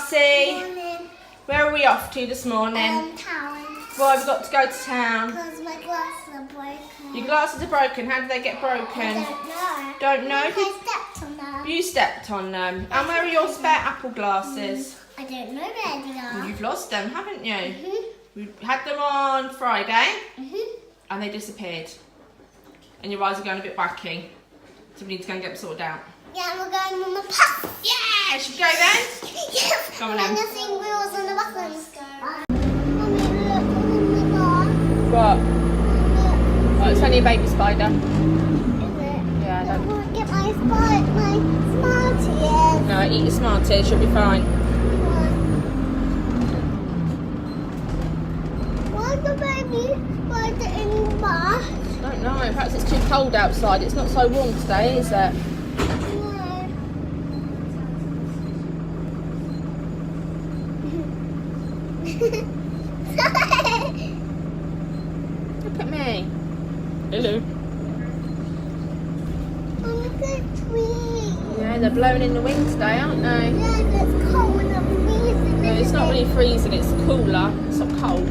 Darcy. Morning. Where are we off to this morning? Town. Why have we got to go to town? Because my glasses are broken. Your glasses are broken. How did they get broken? I Don't know. I stepped on them. You stepped on them. And where are your spare Apple glasses? I don't know where they are. You've lost them, haven't you? Mhm. We had them on Friday Mhm. and they disappeared. And your eyes are going a bit wacky. So we need to go and get them sorted out. Yeah, we're going on the path. Yeah, should we go then? Yes. Come on I'm then. seeing wheels on the buttons. Mommy, look on the bar. What? Oh, it's only a baby spider. Is it? Yeah, I don't. want to get my Smarties. No, eat your Smarties, you'll be fine. Why the baby spider in the bar? I don't know, perhaps it's too cold outside. It's not so warm today, is it? Look at me. Hello. Look at tree. Yeah, they're blowing in the wind today, aren't they? Yeah, it's cold and I'm freezing. No, it's not really freezing, it's cooler. It's not cold.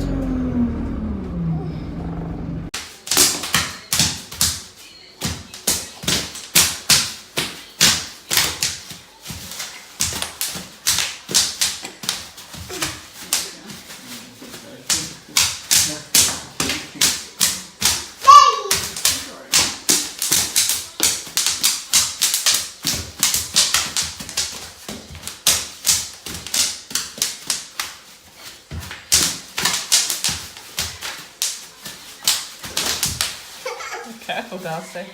Careful, Darcy.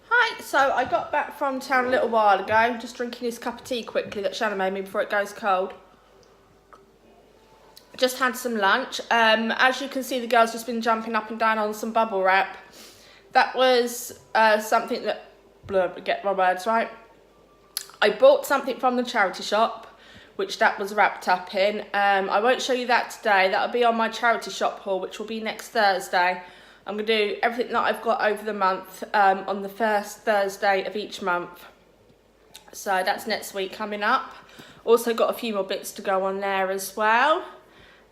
Hi, so I got back from town a little while ago, just drinking this cup of tea quickly that Shannon made me before it goes cold. Just had some lunch. As you can see, the girls just been jumping up and down on some bubble wrap. That was something that, get my words right. I bought something from the charity shop, which that was wrapped up in. I won't show you that today. That'll be on my charity shop haul, which will be next Thursday. I'm going to do everything that I've got over the month on the first Thursday of each month. So that's next week coming up. Also got a few more bits to go on there as well.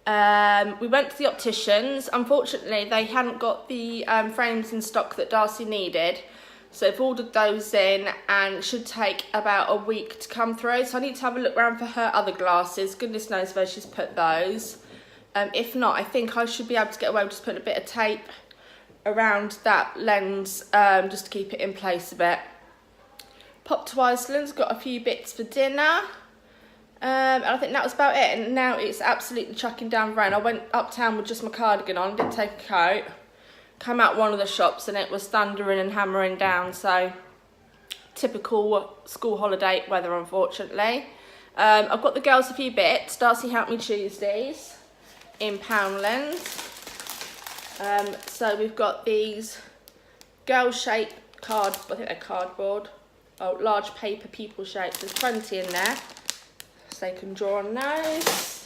We went to the opticians. Unfortunately, they hadn't got the frames in stock that Darcy needed. So I've ordered those in and it should take about a week to come through. So I need to have a look around for her other glasses. Goodness knows where she's put those. If not, I think I should be able to get away with just putting a bit of tape around that lens just to keep it in place a bit. Popped to Iceland, got a few bits for dinner. And I think that was about it. And now it's absolutely chucking down rain. I went uptown with just my cardigan on, didn't take a coat. Came out one of the shops and it was thundering and hammering down, so typical school holiday weather, unfortunately. I've got the girls a few bits. Darcy helped me choose these in Poundland. So we've got these girl-shaped I think they're cardboard. Oh, large paper people shapes. There's 20 in there, so they can draw on those.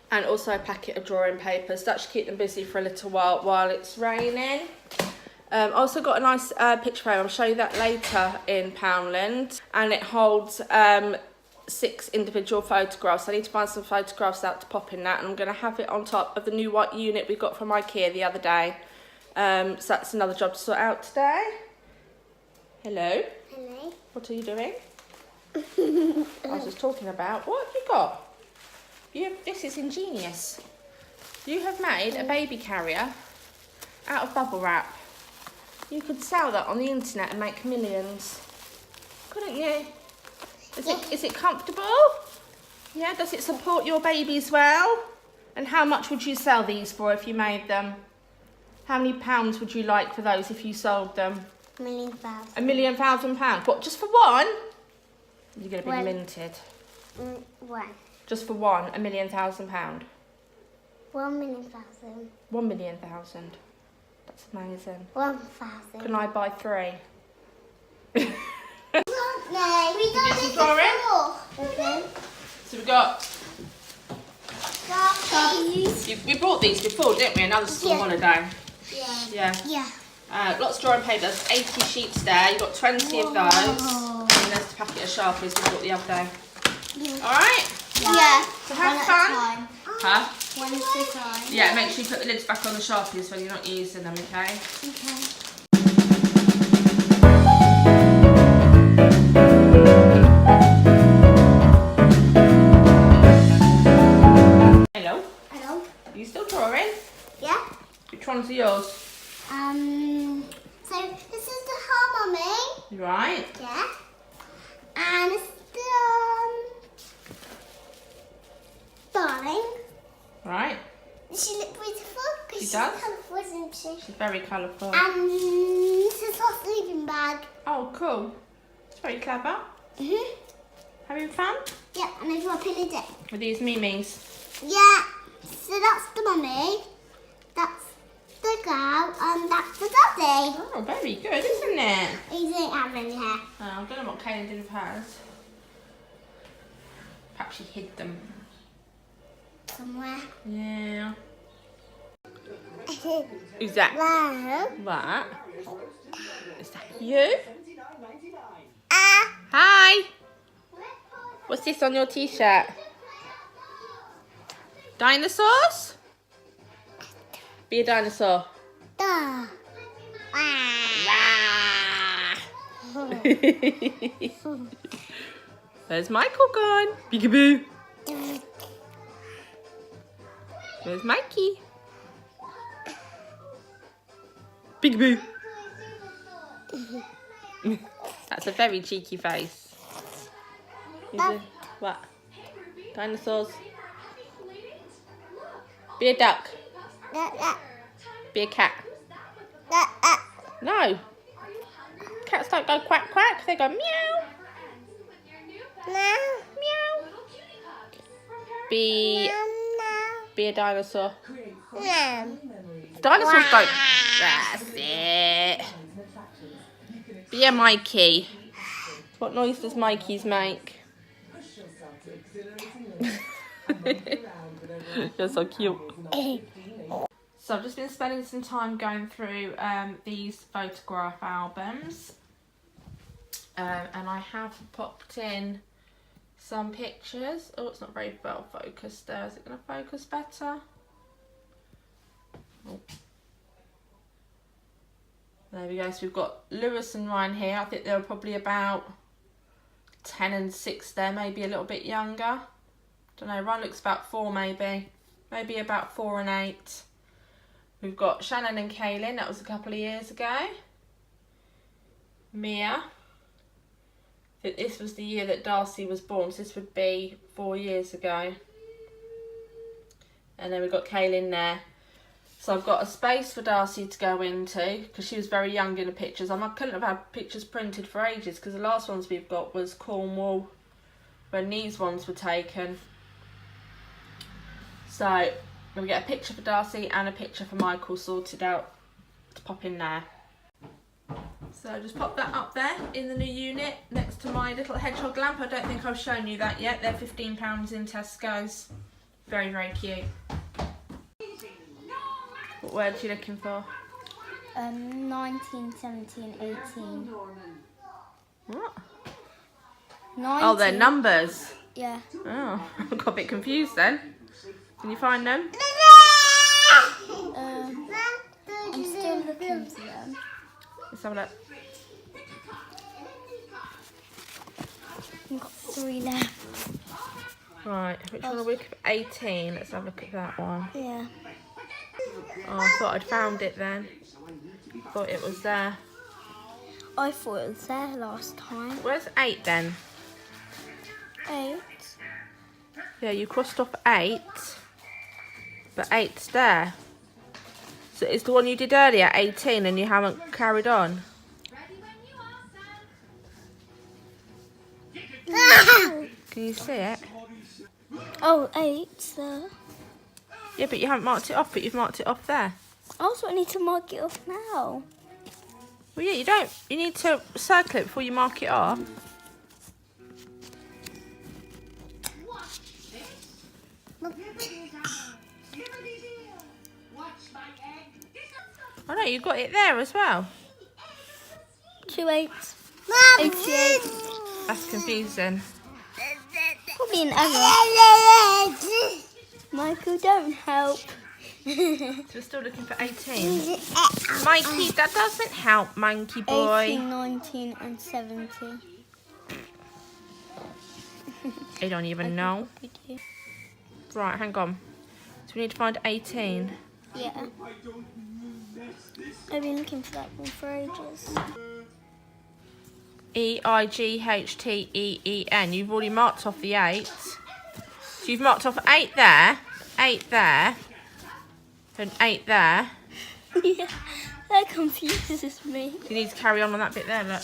And also a packet of drawing papers. That should keep them busy for a little while it's raining. Also got a nice picture frame. I'll show you that later in Poundland. And it holds 6 individual photographs. I need to find some photographs out to pop in that. And I'm going to have it on top of the new white unit we got from IKEA the other day. So that's another job to sort out today. Hello. Hello. What are you doing? I was just talking about. What have you got? This is ingenious. You have made a baby carrier out of bubble wrap. You could sell that on the internet and make millions, couldn't you? Is it comfortable? Yeah, does it support your babies well? And how much would you sell these for if you made them? How many pounds would you like for those if you sold them? £1,000,000. £1,000,000. What, just for one? You're going to be One. minted. One. Just for one, £1,000,000. 1,000,000. 1,000,000. That's amazing. 1,000. Can I buy 3? No, we don't some need drawing? Okay. So we've got... Sharpies. We bought these before, didn't we? Another school holiday. Yeah. Yeah. Lots of drawing paper. There's 80 sheets there. You've got 20 of those. and there's the packet of Sharpies we bought the other day. Yeah. Alright? Yeah. So have fun. Huh? One at a time. Yeah, make sure you put the lids back on the Sharpies when you're not using them, okay? Okay. Hello? Hello. Are you still drawing? Yeah. Which ones are yours? So this is the whole mummy. Right. Yeah. And it's the darling. Right. She looks beautiful because She she's does. colourful, isn't she? She's very colourful. And this is her sleeping bag. Oh, cool. It's very clever. Having fun? Yeah, and I've got a pillow deck. With these mimis. Yeah. So that's the mummy. That's the girl, and that's the daddy. Oh, very good, isn't it? He didn't have any hair. Oh, I don't know what Kaylin did with hers. Perhaps she hid them. Somewhere. Yeah. Who's that? Wow. What? Is that you? Hi. What's this on your t-shirt? Dinosaurs? Be a dinosaur. Duh. Where's Michael gone? Peekaboo. Where's Mikey? Peekaboo. That's a very cheeky face. What? Dinosaurs. Be a duck. Be a cat. No. Cats don't go quack quack. They go meow. Meow. Be a dinosaur. Dinosaurs don't. That's it. Be a Mikey. What noise does Mikey's make? You're so cute. So I've just been spending some time going through these photograph albums. And I have popped in some pictures. Oh, it's not very well focused there. Is it going to focus better? Oh. There we go. So we've got Lewis and Ryan here. I think they were probably about 10 and 6 there, maybe a little bit younger. Don't know, Ryan looks about 4 maybe. Maybe about 4 and 8. We've got Shannon and Kaylin, that was a couple of years ago. Mia. I think this was the year that Darcy was born, so this would be 4 years ago. And then we've got Kaylin there. So I've got a space for Darcy to go into, because she was very young in the pictures. I couldn't have had pictures printed for ages, because the last ones we've got was Cornwall, when these ones were taken. So we'll get a picture for Darcy and a picture for Michael sorted out to pop in there. So just pop that up there in the new unit next to my little hedgehog lamp. I don't think I've shown you that yet. They're £15 in Tesco's. Very, very cute. What word are you looking for? 19, 17, 18. What? 19. Oh, they're numbers. Yeah. Oh, I got a bit confused then. Can you find them? I'm still looking for them. Let's have a look. I've got 3 left. Right, which one are we looking for? 18. Let's have a look at that one. Yeah. Oh, I thought I'd found it then. Thought it was there. I thought it was there last time. Where's 8 then? 8. Yeah, you crossed off 8. But 8's there. So it's the one you did earlier, 18, and you haven't carried on? Can you see it? Oh, 8's there. Yeah, but you haven't marked it off, but you've marked it off there. I also need to mark it off now. Well, yeah, you don't. You need to circle it before you mark it off. I know, you got it there as well. 2 8s. 88. That's confusing. Probably an error. Michael, don't help. So we're still looking for 18. Mikey, that doesn't help, monkey boy. 18, 19 and 70. I don't even know. Right, hang on. So we need to find 18. Yeah. I've been looking for that one for ages. E-I-G-H-T-E-E-N. You've already marked off the 8. So you've marked off 8 there, 8 there, and 8 there. Yeah, that confuses me. You need to carry on that bit there, look.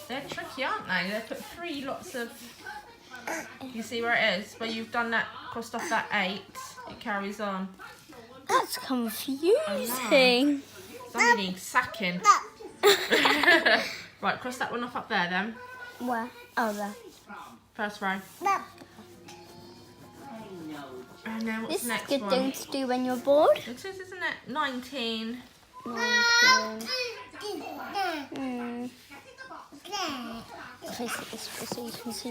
They're tricky, aren't they? They put 3 lots of... You see where it is? Where you've done that, crossed off that 8, it carries on. That's confusing. Somebody needs sacking. Right, cross that one off up there then. Where? Oh, there. First row. And then what's This the next is a good one? thing to do when you're bored. It is, isn't it? 19. 19.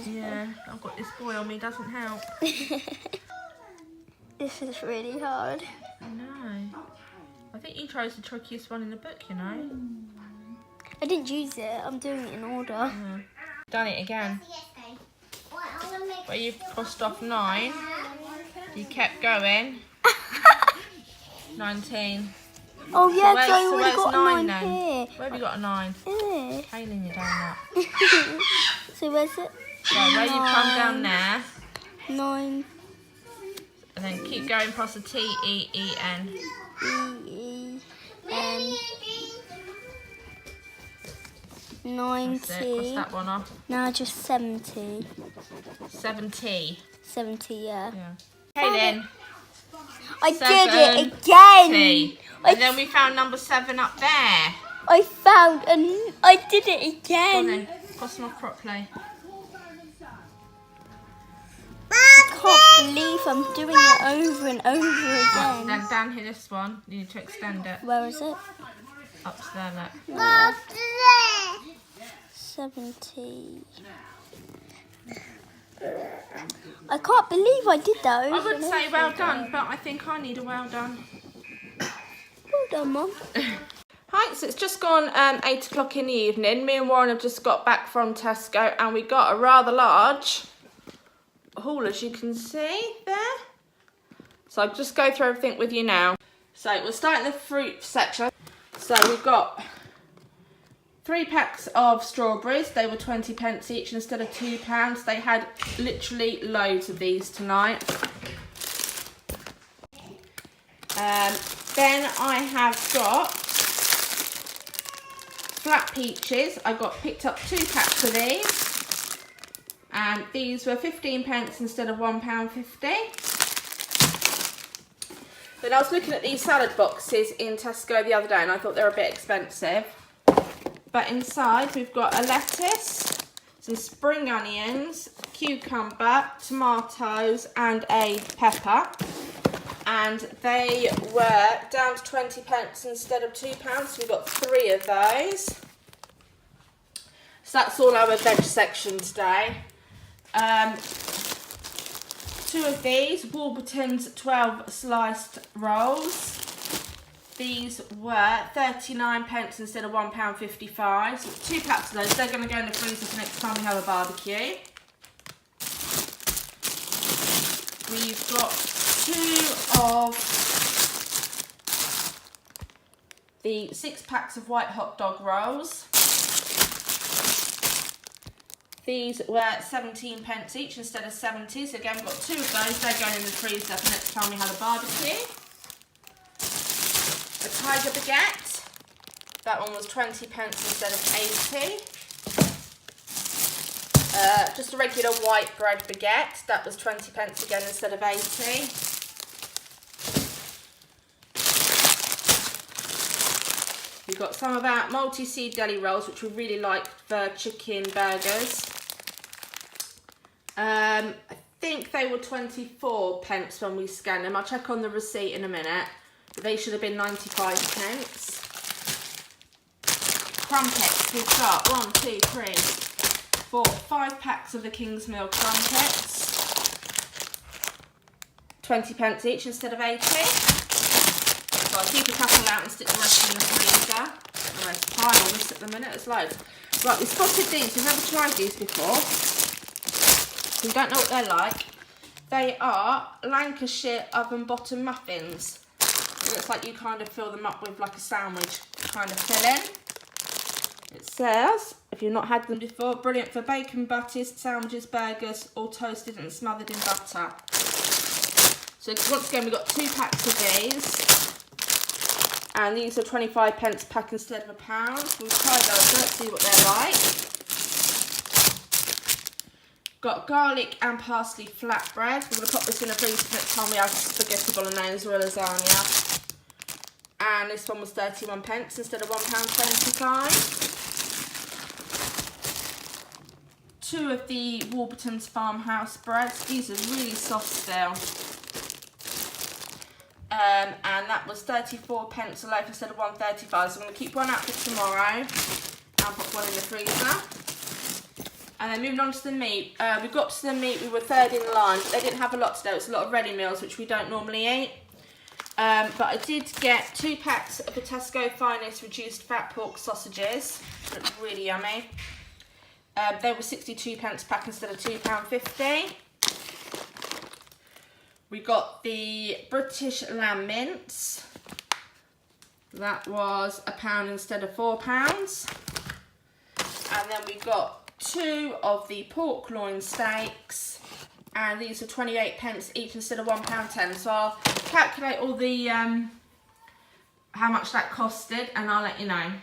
Yeah, I've got this boy on me, doesn't help. This is really hard. I know. I think you chose the trickiest one in the book, you know. I didn't use it. I'm doing it in order. Yeah. Done it again. Where you've crossed off 9. You kept going. 19. Oh yeah, so I so already where's got 9 a 9 then? here. Where have you got a 9? Here. Hailing you down that. So where's it? So where you come down there, 9. and then keep going past the T-E-E-N. E-E-N. 90. That's it, cross that one off. Now just 70. 70. 70, yeah. Yeah. Hailing. I 70. did it again. And then we found number 7 up there. I found and I did it Go on again. then, cross them off properly. I can't believe I'm doing it over and over again. Then down here, this one, you need to extend it. Where is it? Up to there, look. 70. I can't believe I did that over I would and say over well again. done, but I think I need a well done. Well done, Mum. Hi, so it's just gone 8 o'clock in the evening. Me and Warren have just got back from Tesco and we got a rather large haul, as you can see there. So I'll just go through everything with you now. So we'll start in the fruit section. So we've got 3 packs of strawberries. They were 20p each instead of £2. They had literally loads of these tonight. Then I have got flat peaches. I picked up 2 packs of these. And these were 15p instead of £1.50. Then I was looking at these salad boxes in Tesco the other day and I thought they were a bit expensive. But inside we've got a lettuce, some spring onions, cucumber, tomatoes and a pepper. And they were down to 20p instead of £2, so we got 3 of those. So that's all our veg section today. 2 of these, Warburton's 12 sliced rolls. These were 39p instead of £1.55. So 2 packs of those. They're going to go in the freezer for next time we have a barbecue. We've got 2 of the 6 packs of white hot dog rolls. These were 17p each instead of 70. So again, we've got 2 of those. They're going in the freezer for next time we have a barbecue. A tiger baguette. That one was 20p instead of 80. Just a regular white bread baguette. That was 20p again instead of 80. We've got some of our multi-seed deli rolls, which we really like for chicken burgers. I think they were 24p when we scanned them. I'll check on the receipt in a minute. But they should have been 95p. Crumpets, we've got 1, 2, 3, bought 5 packs of the King's Meal crumpets. 20p each instead of 80. So I'll keep a couple out and stick the rest in the freezer. The rest pile all this at the minute, there's loads. Right, we spotted these. We've never tried these before. We don't know what they're like. They are Lancashire oven bottom muffins. It looks like you kind of fill them up with like a sandwich kind of filling. It says, if you've not had them before, brilliant for bacon butties, sandwiches, burgers, all toasted and smothered in butter. So once again, we've got 2 packs of these. And these are 25p pack instead of a £1. We'll try those out, see what they're like. Got garlic and parsley flatbread. We're going to pop this in the freezer for next time we have spaghetti bolognese or lasagna. And this one was 31p instead of £1.25. 2 of the Warburton's Farmhouse breads. These are really soft still. And that was 34p a loaf instead of £1.35. So I'm going to keep one out for tomorrow and put one in the freezer. And then moving on to the meat. We got to the meat, we were third in line. But they didn't have a lot today. It was a lot of ready meals, which we don't normally eat. But I did get 2 packs of the Tesco Finest reduced fat pork sausages. Looked really yummy. They were 62p pack instead of £2.50. We got the British lamb mince. That was £1 instead of £4. And then we got 2 of the pork loin steaks. And these are 28p each instead of £1.10. So I'll calculate all the how much that costed and I'll let you know.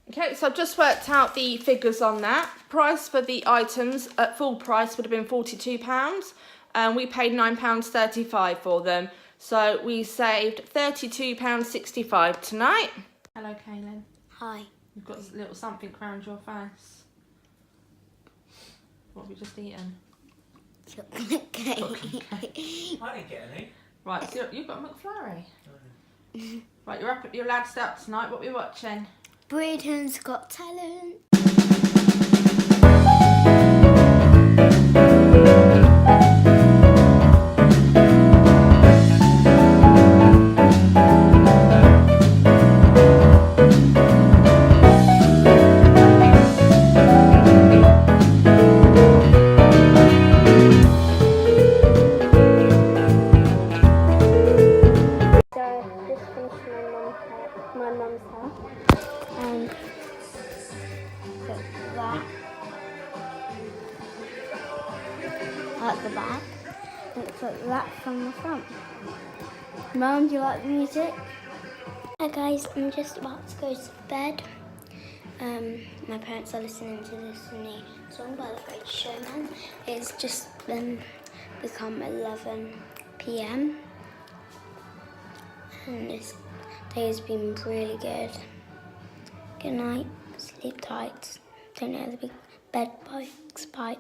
Okay, so I've just worked out the figures on that. Price for the items at full price would have been £42. And we paid £9.35 for them. So we saved £32.65 tonight. Hello, Kaylin. Hi. You've got a little something around your face. What have you just eaten? Chocolate cake. I didn't get any. Right, so you've got a McFlurry. Right, you're allowed to stay up tonight. What are we watching? Britain's Got Talent. My mum's house, and put that at the back, and put that from the front. Mum, do you like the music? Hi guys, I'm just about to go to bed. My parents are listening to this new song by The Great Showman. It's just become 11 p.m. and this day has been really good. Good night, sleep tight, don't know the big bed bugs bite.